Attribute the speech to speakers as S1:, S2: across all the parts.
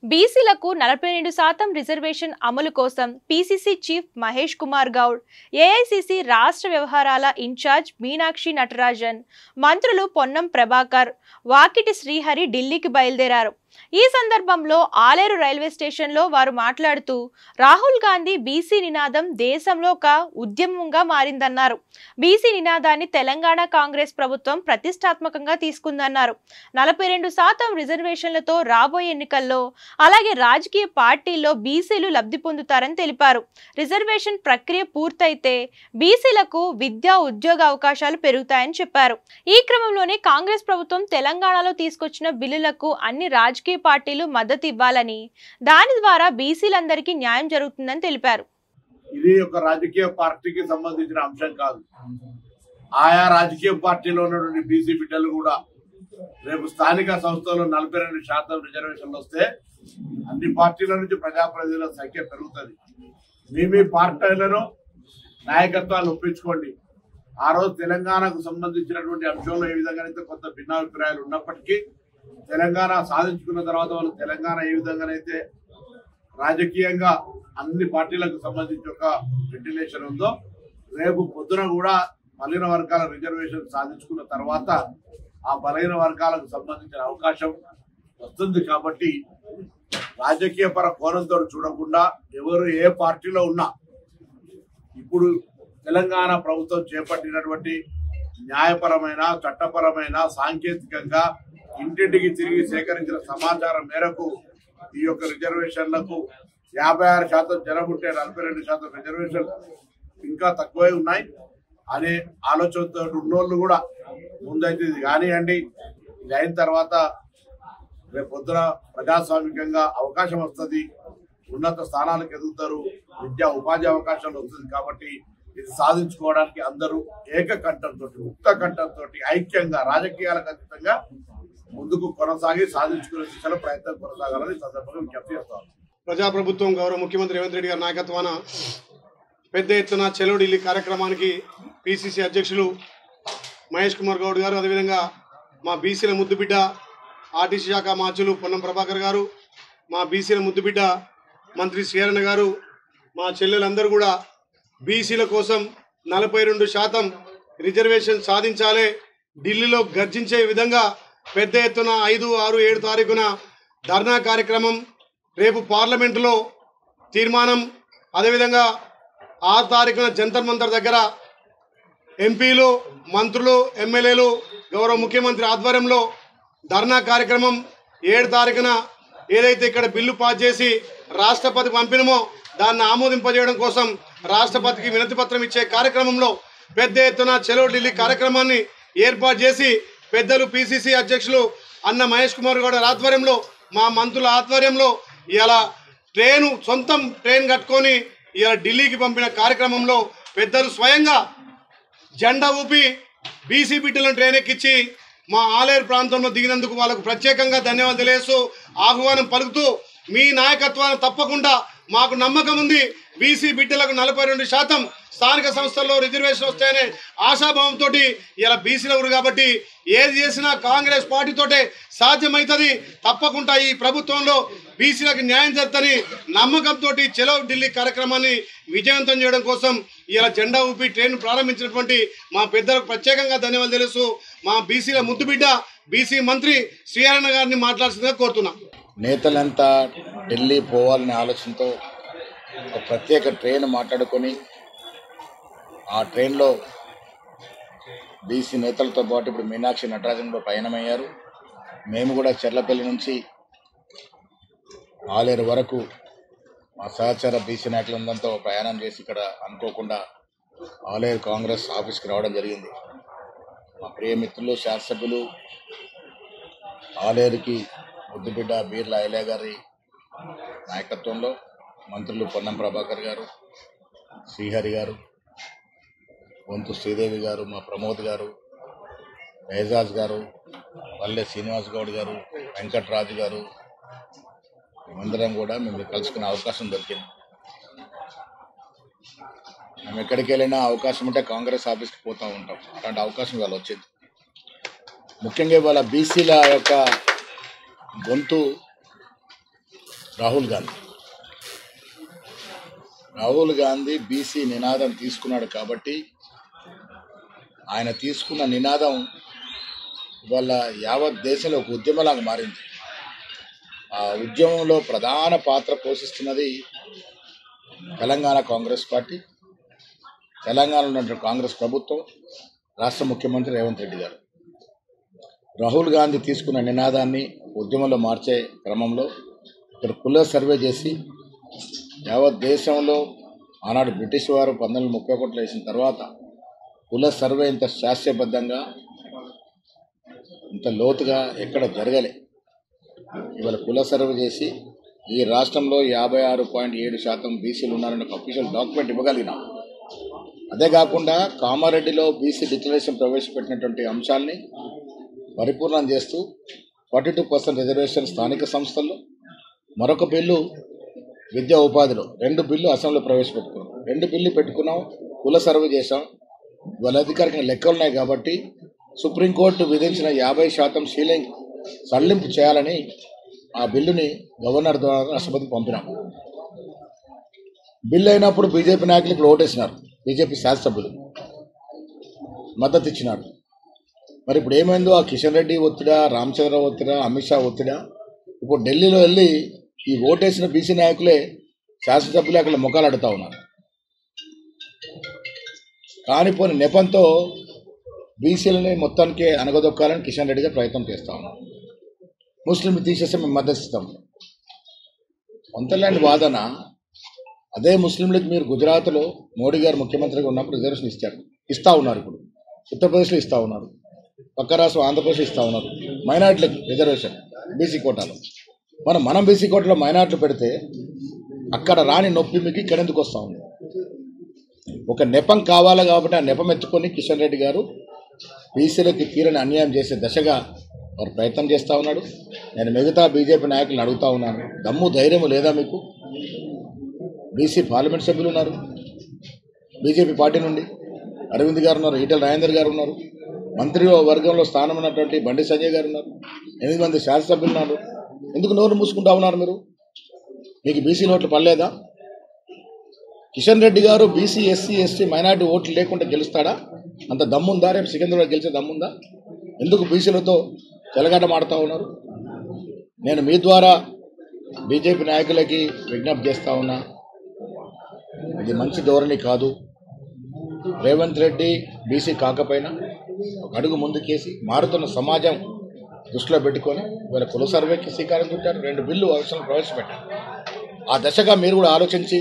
S1: బీసీలకు 42% రిజర్వేషన్ అమలు కోసం PCC chief Mahesh Kumar Goud, AICC రాష్ట్ర వ్యవహారాల ఇన్ఛార్జ్ మీనాక్షి నటరాజన్, మంత్రులు పొన్నం ప్రభాకర్, వాకిటి శ్రీహరి ఢిల్లీకి బయలుదేరారు. ఈ సందర్భంలో ఆలేరు రైల్వే స్టేషన్లో వారు మాట్లాడుతూ రాహుల్ గాంధీ బీసీ నినాదం దేశంలో ఒక ఉద్యమంగా మారిందన్నారు. బీసీ నినాదాన్ని తెలంగాణ కాంగ్రెస్ ప్రభుత్వం ప్రతిష్టాత్మకంగా తీసుకుందన్నారు. 42% రిజర్వేషన్లతో రాబోయే ఎన్నికల్లో అలాగే రాజకీయ పార్టీల్లో బీసీలు లబ్ధి పొందుతారని తెలిపారు. రిజర్వేషన్ ప్రక్రియ పూర్తయితే బీసీలకు విద్యా ఉద్యోగ అవకాశాలు పెరుగుతాయని చెప్పారు. ఈ క్రమంలోనే కాంగ్రెస్ ప్రభుత్వం తెలంగాణలో తీసుకొచ్చిన బిల్లులకు అన్ని రాజకీయ పార్టీలు మద్దతు ఇవ్వాలని, దాని ద్వారా బీసీలందరికీ న్యాయం జరుగుతుందని తెలిపారు.
S2: ఇది ఒక రాజకీయ పార్టీకి సంబంధించిన అంశం కాదు. ఆయా రాజకీయ పార్టీలో ఉన్నటువంటి బీసీ బిడ్డలు కూడా రేపు స్థానిక సంస్థల్లో 42% రిజర్వేషన్లు వస్తే అన్ని పార్టీల నుంచి ప్రజాప్రతినిధుల సంఖ్య పెరుగుతుంది. మీ పార్టీలను నాయకత్వాలు ఒప్పించుకోండి. ఆ రోజు తెలంగాణకు సంబంధించినటువంటి అంశంలో ఏ విధంగానైతే కొంత భిన్నాభిప్రాయాలు ఉన్నప్పటికీ తెలంగాణ సాధించుకున్న తర్వాత వాళ్ళు తెలంగాణ ఏ విధంగానైతే రాజకీయంగా అన్ని పార్టీలకు సంబంధించి ఒక వెంటిలేషన్ ఉందో, రేపు పొద్దున కూడా బలహీన వర్గాల రిజర్వేషన్ సాధించుకున్న తర్వాత ఆ బలహీన వర్గాలకు సంబంధించిన అవకాశం వస్తుంది. కాబట్టి రాజకీయ పర కోణంతో చూడకుండా ఎవరు ఏ పార్టీలో ఉన్నా ఇప్పుడు తెలంగాణ ప్రభుత్వం చేపట్టినటువంటి న్యాయపరమైన, చట్టపరమైన, సాంకేతికంగా ఇంటింటికి తిరిగి సేకరించిన సమాచారం మేరకు ఈ యొక్క రిజర్వేషన్లకు 56% జనం ఉంటే 42% రిజర్వేషన్ ఇంకా తక్కువే ఉన్నాయి అనే ఆలోచనతో ఉన్నోళ్ళు కూడా ముందైతే ఇది కానివ్వండి. ఇది అయిన తర్వాత రేపు పొద్దున ప్రజాస్వామికంగా అవకాశం వస్తుంది, ఉన్నత స్థానాలకు ఎదుగుతారు, విద్యా ఉపాధి అవకాశాలు వస్తుంది. కాబట్టి ఇది సాధించుకోవడానికి అందరూ ఏకకంఠంతో, ముక్త కంఠంతో, ఐక్యంగా, రాజకీయాలకు అతీతంగా ముందుకు కొనసాగి సాధించుకునే దిశలో ప్రయత్నం కొనసాగాలని సందర్భంగా విజ్ఞప్తి చేస్తాను.
S3: ప్రజాప్రభుత్వం గౌరవ ముఖ్యమంత్రి రేవంత్ రెడ్డి గారి నాయకత్వాన పెద్ద ఎత్తున చలో ఢిల్లీ కార్యక్రమానికి పిసిసి అధ్యక్షులు మహేష్ కుమార్ గౌడ్ గారు, అదేవిధంగా మా బీసీల ముద్దుబిడ్డ ఆర్టీసీ శాఖ మార్చులు పొన్నం ప్రభాకర్ గారు, మా బీసీల ముద్దుబిడ్డ మంత్రి శ్రీహరణ గారు, మా చెల్లెలందరూ కూడా బీసీల కోసం 42% రిజర్వేషన్ సాధించాలి, ఢిల్లీలో గర్జించే విధంగా పెద్ద ఎత్తున 5, 6, 7 తారీఖున ధర్నా కార్యక్రమం, రేపు పార్లమెంటులో తీర్మానం, అదేవిధంగా 6 తారీఖున జంతర్ మంతర్ దగ్గర ఎంపీలు, మంత్రులు, ఎమ్మెల్యేలు గౌరవ ముఖ్యమంత్రి ఆధ్వర్యంలో ధర్నా కార్యక్రమం, 7 తారీఖున ఏదైతే ఇక్కడ బిల్లు పాస్ చేసి రాష్ట్రపతి పంపినమో దాన్ని ఆమోదింపజేయడం కోసం రాష్ట్రపతికి వినతి పత్రం ఇచ్చే కార్యక్రమంలో పెద్ద ఎత్తున చలో ఢిల్లీ కార్యక్రమాన్ని ఏర్పాటు చేసి పెద్దలు పిసిసి అధ్యక్షులు అన్న మహేష్ కుమార్ గౌడ్ ఆధ్వర్యంలో, మా మంత్రుల ఆధ్వర్యంలో ఇలా సొంతం ట్రైన్ కట్టుకొని ఇలా ఢిల్లీకి పంపిన కార్యక్రమంలో పెద్దలు స్వయంగా జెండా ఊపి బీసీ బిడ్డలను ట్రైన్ ఎక్కించి మా ఆలేరు ప్రాంతంలో దిగినందుకు వాళ్ళకు ప్రత్యేకంగా ధన్యవాదాలు తెలియజేస్తూ ఆహ్వానం పలుకుతూ, మీ నాయకత్వాన్ని తప్పకుండా మాకు నమ్మకం ఉంది, బీసీ బిడ్డలకు 42% స్థానిక సంస్థల్లో రిజర్వేషన్ వస్తాయనే ఆశాభావంతో ఇలా బీసీలు ఎవరు కాబట్టి ఏది చేసినా కాంగ్రెస్ పార్టీతోటే సాధ్యమవుతుంది. తప్పకుండా ఈ ప్రభుత్వంలో బీసీలకు న్యాయం జరుగుతుందని నమ్మకంతో చలో ఢిల్లీ కార్యక్రమాన్ని విజయవంతం చేయడం కోసం ఇలా జెండా ఊపి ట్రైన్ ప్రారంభించినటువంటి మా పెద్దలకు ప్రత్యేకంగా ధన్యవాదాలు తెలుస్తూ మా బీసీల ముద్దుబిడ్డ బీసీ మంత్రి శ్రీహరణ గారిని మాట్లాడాల్సిందిగా కోరుతున్నా.
S4: నేతలంతా ఢిల్లీ పోవాలనే ఆలోచనతో ఒక ప్రత్యేక ట్రైన్ మాట్లాడుకొని ఆ ట్రైన్లో బీసీ నేతలతో పాటు ఇప్పుడు మీనాక్షి నటరాజన్ కూడా పయనమయ్యారు. మేము కూడా చెర్లపల్లి నుంచి ఆలేరు వరకు మా సహచర బీసీ నాయకులందరితో ప్రయాణం చేసి ఇక్కడ అనుకోకుండా ఆలేరు కాంగ్రెస్ ఆఫీస్కి రావడం జరిగింది. మా ప్రియమిత్రులు, శాసనసభ్యులు, ఆలేరుకి ముద్దుబిడ్డ బీర్ల ఐలయ్య గారి నాయకత్వంలో మంత్రులు పొన్నం ప్రభాకర్ గారు, శ్రీహరి గారు, వంతు శ్రీదేవి గారు, మా ప్రమోద్ గారు, ఏజాజ్ గారు, పల్లె శ్రీనివాస్ గౌడ్ గారు, వెంకట్రాజు గారు, మేమందరం కూడా మేము కలుసుకునే అవకాశం దొరికింది. మేము ఎక్కడికి వెళ్ళినా అవకాశం ఉంటే కాంగ్రెస్ ఆఫీస్కి పోతూ ఉంటాం. అలాంటి అవకాశం ఇవాళ వచ్చింది. ముఖ్యంగా ఇవాళ బీసీల యొక్క గొంతు రాహుల్ గాంధీ బీసీ నినాదం తీసుకున్నాడు కాబట్టి ఆయన తీసుకున్న నినాదం ఇవాళ యావత్ దేశంలో ఒక ఉద్యమంలాగా మారింది. ఆ ఉద్యమంలో ప్రధాన పాత్ర పోషిస్తున్నది తెలంగాణ కాంగ్రెస్ పార్టీ, తెలంగాణలో ఉన్నటువంటి కాంగ్రెస్ ప్రభుత్వం, రాష్ట్ర ముఖ్యమంత్రి రేవంత్ రెడ్డి గారు. రాహుల్ గాంధీ తీసుకున్న నినాదాన్ని ఉద్యమంలో మార్చే క్రమంలో ఇక్కడ కుల సర్వే చేసి యావత్ దేశంలో ఆనాడు బ్రిటిష్ వారు 1931 వేసిన తర్వాత కుల సర్వే ఇంత శాస్త్రీయబద్ధంగా ఇంత లోతుగా ఎక్కడ జరగలే. ఇవాళ కుల సర్వే చేసి ఈ రాష్ట్రంలో 56.7% బీసీలు ఉన్నారని ఒక అఫీషియల్ డాక్యుమెంట్ ఇవ్వగలిగినాం. అదే కాకుండా కామారెడ్డిలో బీసీ డిక్లరేషన్ ప్రవేశపెట్టినటువంటి అంశాలని పరిపూర్ణం చేస్తూ 42% రిజర్వేషన్ స్థానిక సంస్థల్లో, మరొక బిల్లు విద్యా ఉపాధిలో, 2 బిల్లు అసెంబ్లీలో ప్రవేశపెట్టుకున్నాం. 2 బిల్లు పెట్టుకున్నాం, కుల సర్వే చేశాం. వాళ్ళ అధికారికంగా లెక్కలు ఉన్నాయి కాబట్టి సుప్రీంకోర్టు విధించిన 50% సీలింగ్ సడలింపు చేయాలని ఆ బిల్లుని గవర్నర్ ద్వారా రాష్ట్రపతికి పంపినాం. బిల్లు అయినప్పుడు బీజేపీ నాయకులకు ఓటేసినారు, బీజేపీ శాసనసభ్యులు మద్దతు ఇచ్చినారు. మరి ఇప్పుడు ఏమైందో ఆ కిషన్ రెడ్డి ఒత్తిడా, రామచంద్ర ఒత్తిడా, అమిత్ షా ఒత్తిడా, ఇప్పుడు ఢిల్లీలో వెళ్ళి ఈ ఓటేసిన బీసీ నాయకులే శాసనసభ్యులు అక్కడ ముఖాలు అడుగుతా ఉన్నారు. కానిపోని నెపంతో బీసీలని మొత్తానికి అనగదొక్కాలని కిషన్ రెడ్డి గారు ప్రయత్నం చేస్తూ ఉన్నారు. ముస్లింలు తీసేస్తే మేము మద్దతు ఇస్తాం. వంతలాంటి వాదన. అదే ముస్లింలకు మీరు గుజరాత్లో మోడీ గారు ముఖ్యమంత్రిగా ఉన్నప్పుడు రిజర్వేషన్ ఇస్తూ ఉన్నారు. ఇప్పుడు ఉత్తరప్రదేశ్లో ఇస్తూ ఉన్నారు, పక్క రాష్ట్రం ఆంధ్రప్రదేశ్ ఇస్తూ ఉన్నారు మైనార్టీలకు రిజర్వేషన్ బీసీ కోటాలో. మనం బీసీ కోటాలో మైనార్టీలు పెడితే అక్కడ రాని నొప్పి మీకు ఇక్కడ ఎందుకు వస్తూ ఉంది? ఒక నెపం కావాలి కాబట్టి ఆ నెపం ఎత్తుకొని కిషన్ రెడ్డి గారు బీసీలకి తీరని అన్యాయం చేసే దశగా వారు ప్రయత్నం చేస్తూ ఉన్నాడు. నేను మిగతా బీజేపీ నాయకులను అడుగుతూ ఉన్నాను, దమ్ము ధైర్యము లేదా మీకు? బీసీ పార్లమెంట్ సభ్యులు ఉన్నారు బీజేపీ పార్టీ నుండి, అరవింద్ గారు ఉన్నారు, ఈటెల రాజేందర్ గారు ఉన్నారు, మంత్రి వర్గంలో స్థానం ఉన్నటువంటి బండి సంజయ్ గారు ఉన్నారు, 8 మంది శాసనసభ్యులు ఉన్నారు. ఎందుకు నోరు మూసుకుంటా ఉన్నారు మీరు? మీకు బీసీ ఓట్లు పడలేదా? కిషన్ రెడ్డి గారు బీసీ, ఎస్సీ, ఎస్టీ, మైనార్టీ ఓట్లు లేకుండా గెలుస్తాడా? అంత దమ్ముందా? రేపు సికింద్రాబాద్ గెలిచే దమ్ముందా? ఎందుకు బీసీలతో చెలగాటం ఆడుతూ ఉన్నారు? నేను మీ ద్వారా బీజేపీ నాయకులకి విజ్ఞప్తి చేస్తూ ఉన్నా, ఇది మంచి ధోరణి కాదు. రేవంత్ రెడ్డి బీసీ కాకపోయినా ఒక అడుగు ముందుకేసి మారుతున్న సమాజం దృష్టిలో పెట్టుకొని వీళ్ళ కుల సర్వేకి శ్రీకారం చుట్టారు. 2 బిల్లు అవసరం ప్రవేశపెట్టారు. ఆ దశగా మీరు కూడా ఆలోచించి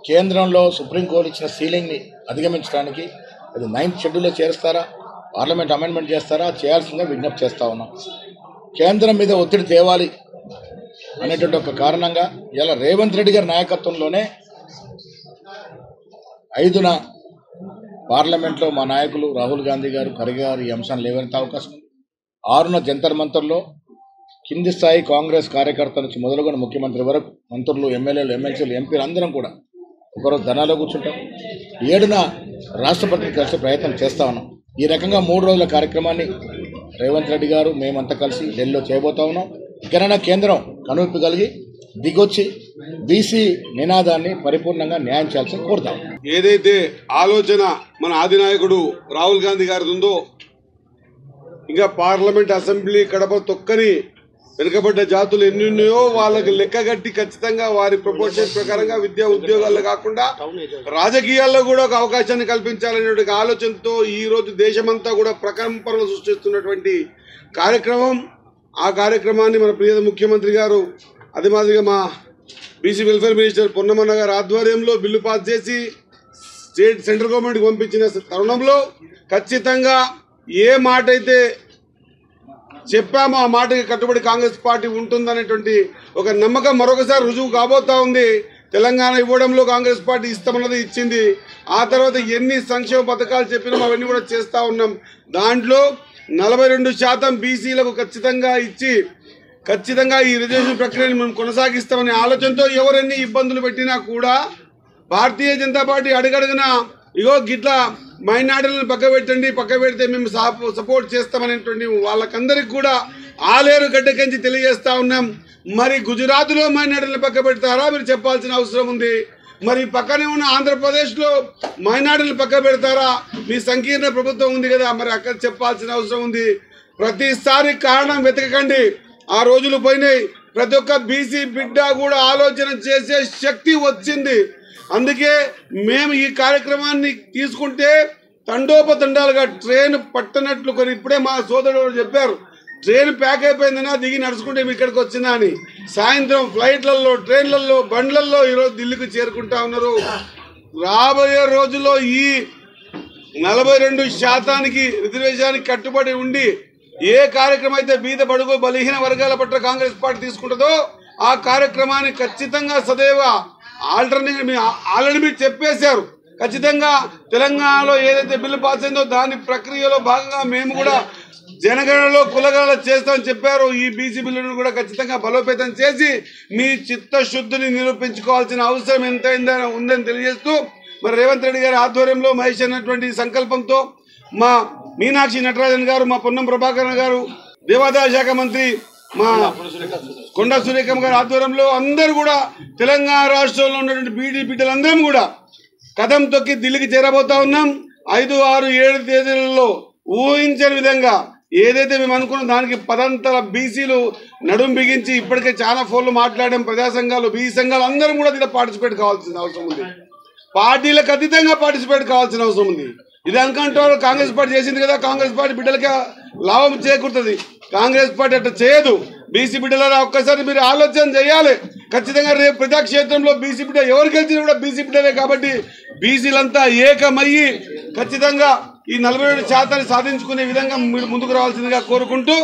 S4: కేంద్రంలో సుప్రీంకోర్టు ఇచ్చిన సీలింగ్ని అధిగమించడానికి అది 9th షెడ్యూల్లో చేరుస్తారా, పార్లమెంట్ అమెండ్మెంట్ చేస్తారా, చేయాల్సిందే విజ్ఞప్తి చేస్తూ ఉన్నాం. కేంద్రం మీద ఒత్తిడి తేవాలి అనేటువంటి ఒక కారణంగా ఇలా రేవంత్ రెడ్డి గారి నాయకత్వంలోనే 5న పార్లమెంట్లో మా నాయకులు రాహుల్ గాంధీ గారు, ఖర్గే గారు ఈ అంశాన్ని లేవనెత్తే అవకాశం ఉంది. 6న జంతర్ మంతర్లో కింది స్థాయి కాంగ్రెస్ కార్యకర్తల నుంచి మొదలుకొని ముఖ్యమంత్రి వరకు మంత్రులు, ఎమ్మెల్యేలు, ఎమ్మెల్సీలు, ఎంపీలు అందరం కూడా ఒకరోజు ధర్నాలో కూర్చుంటాం. 7న రాష్ట్రపతిని కలిసి ప్రయత్నం చేస్తా ఉన్నాం. ఈ రకంగా 3 రోజుల కార్యక్రమాన్ని రేవంత్ రెడ్డి గారు మేమంతా కలిసి ఢిల్లీలో చేయబోతా ఉన్నాం. ఇకనైనా కేంద్రం కనువిప్పు కలిగి దిగొచ్చి బీసీ నినాదాన్ని పరిపూర్ణంగా న్యాయం చేయాల్సి కోరుతాం.
S3: ఏదైతే ఆలోచన మన ఆదినాయకుడు రాహుల్ గాంధీ గారిది ఉందో, ఇంకా పార్లమెంట్, అసెంబ్లీ కడప తొక్కని వెనుకబడ్డ జాతులు ఎన్నున్నాయో వాళ్ళకి లెక్కగట్టి ఖచ్చితంగా వారి ప్రపోర్షన్ ప్రకారంగా విద్యా ఉద్యోగాల్లో కాకుండా రాజకీయాల్లో కూడా ఒక అవకాశాన్ని కల్పించాలనే ఆలోచనతో ఈ రోజు దేశమంతా కూడా ప్రకంపనలు సృష్టిస్తున్నటువంటి కార్యక్రమం. ఆ కార్యక్రమాన్ని మన ప్రియ ముఖ్యమంత్రి గారు, అదే మాదిరిగా మా బీసీ వెల్ఫేర్ మినిస్టర్ పొన్నమన్న గారు ఆధ్వర్యంలో బిల్లు పాస్ చేసి సెంట్రల్ గవర్నమెంట్కి పంపించిన తరుణంలో ఖచ్చితంగా ఏ మాట అయితే చెప్పామో ఆ మాటకి కట్టుబడి కాంగ్రెస్ పార్టీ ఉంటుందనేటువంటి ఒక నమ్మకం మరొకసారి రుజువు కాబోతా ఉంది. తెలంగాణ ఇవ్వడంలో కాంగ్రెస్ పార్టీ ఇస్తామన్నది ఇచ్చింది. ఆ తర్వాత ఎన్ని సంక్షేమ పథకాలు చెప్పినా అవన్నీ కూడా చేస్తూ ఉన్నాం. దాంట్లో 42% బీసీలకు ఖచ్చితంగా ఇచ్చి ఖచ్చితంగా ఈ రిజర్వేషన్ ప్రక్రియను మేము కొనసాగిస్తామనే ఆలోచనతో ఎవరెన్ని ఇబ్బందులు పెట్టినా కూడా భారతీయ జనతా పార్టీ అడుగడుగున ఇగో గిట్లా మైనార్టీలను పక్క పెడితే మేము సపోర్ట్ చేస్తామనేటువంటి వాళ్ళకందరికి కూడా ఆలేరు గడ్డకెంచి తెలియజేస్తా ఉన్నాం. మరి గుజరాత్లో మైనార్టీలను పక్క పెడతారా మీరు చెప్పాల్సిన అవసరం ఉంది. మరి పక్కనే ఉన్న ఆంధ్రప్రదేశ్లో మైనార్టీలను పక్క పెడతారా? మీ సంకీర్ణ ప్రభుత్వం ఉంది కదా, మరి అక్కడ చెప్పాల్సిన అవసరం ఉంది. ప్రతిసారి కారణం వెతకకండి, ఆ రోజులు పోయినాయి. ప్రతి ఒక్క బీసీ బిడ్డ కూడా ఆలోచన చేసే శక్తి వచ్చింది. అందుకే మేము ఈ కార్యక్రమాన్ని తీసుకుంటే తండోపతండాలుగా ట్రైన్ పట్టనట్లు కొన్ని ఇప్పుడే మా సోదరుడు చెప్పారు, ట్రైన్ ప్యాక్ అయిపోయిందన్నా దిగి నడుచుకుంటే మీ ఇక్కడికి వచ్చినా అని. సాయంత్రం ఫ్లైట్లలో, ట్రైన్లలో, బండ్లలో ఈరోజు ఢిల్లీకి చేరుకుంటా ఉన్నారు. రాబోయే రోజుల్లో ఈ 42% రిజర్వేషన్కి కట్టుబడి ఉండి ఏ కార్యక్రమం అయితే బీద బడుగు బలహీన వర్గాల పట్ల కాంగ్రెస్ పార్టీ తీసుకుంటుందో ఆ కార్యక్రమాన్ని ఖచ్చితంగా సదైవ ఆల్టర్నేటివ్ ఆల్రెడీ మీరు చెప్పేశారు. ఖచ్చితంగా తెలంగాణలో ఏదైతే బిల్లు పాస్ అయిందో దాని ప్రక్రియలో భాగంగా మేము కూడా జనగణనలో కులగణన చేస్తామని చెప్పారు. ఈ బీసీ బిల్లును కూడా ఖచ్చితంగా బలోపేతం చేసి మీ చిత్తశుద్ధిని నిరూపించుకోవాల్సిన అవసరం ఎంతైందో ఉందని తెలియజేస్తూ, మరి రేవంత్ రెడ్డి గారి ఆధ్వర్యంలో మహేష్ అన్నటువంటి సంకల్పంతో మా మీనాక్షి నటరాజన్ గారు, మా పొన్నం ప్రభాకర్ గారు, దేవాదాయ శాఖ మంత్రి మా కొండా సురేఖం గారి ఆధ్వర్యంలో అందరూ కూడా తెలంగాణ రాష్ట్రంలో ఉన్నటువంటి బీడీ బిడ్డలందరం కూడా కదం తొక్కి ఢిల్లీకి చేరబోతా ఉన్నాం. 5, 6, 7 తేదీలలో ఊహించని విధంగా ఏదైతే మేము అనుకున్న దానికి 10 బీసీలు నడుం బిగించి ఇప్పటికే చాలా ఫోన్లు మాట్లాడాం. ప్రజా సంఘాలు, బీసీ సంఘాలు అందరం కూడా దీంట్లో పార్టిసిపేట్ కావాల్సిన అవసరం ఉంది. పార్టీలకు అతీతంగా పార్టిసిపేట్ కావాల్సిన అవసరం ఉంది. ఇది అనుకుంటారు కాంగ్రెస్ పార్టీ చేసింది కదా, కాంగ్రెస్ పార్టీ బిడ్డలకి లాభం చేకూరుతుంది. కాంగ్రెస్ పార్టీ అట్లా చేయదు. బీసీ బిడ్డల ఒక్కసారి మీరు ఆలోచన చేయాలి. ఖచ్చితంగా రేపు ప్రజాక్షేత్రంలో బీసీ బిడ్డ ఎవరు గెలిచినా కూడా బీసీ బిడ్డలే. కాబట్టి బీసీలంతా ఏకమయ్యి ఖచ్చితంగా ఈ 47% సాధించుకునే విధంగా మీరు ముందుకు రావాల్సిందిగా కోరుకుంటూ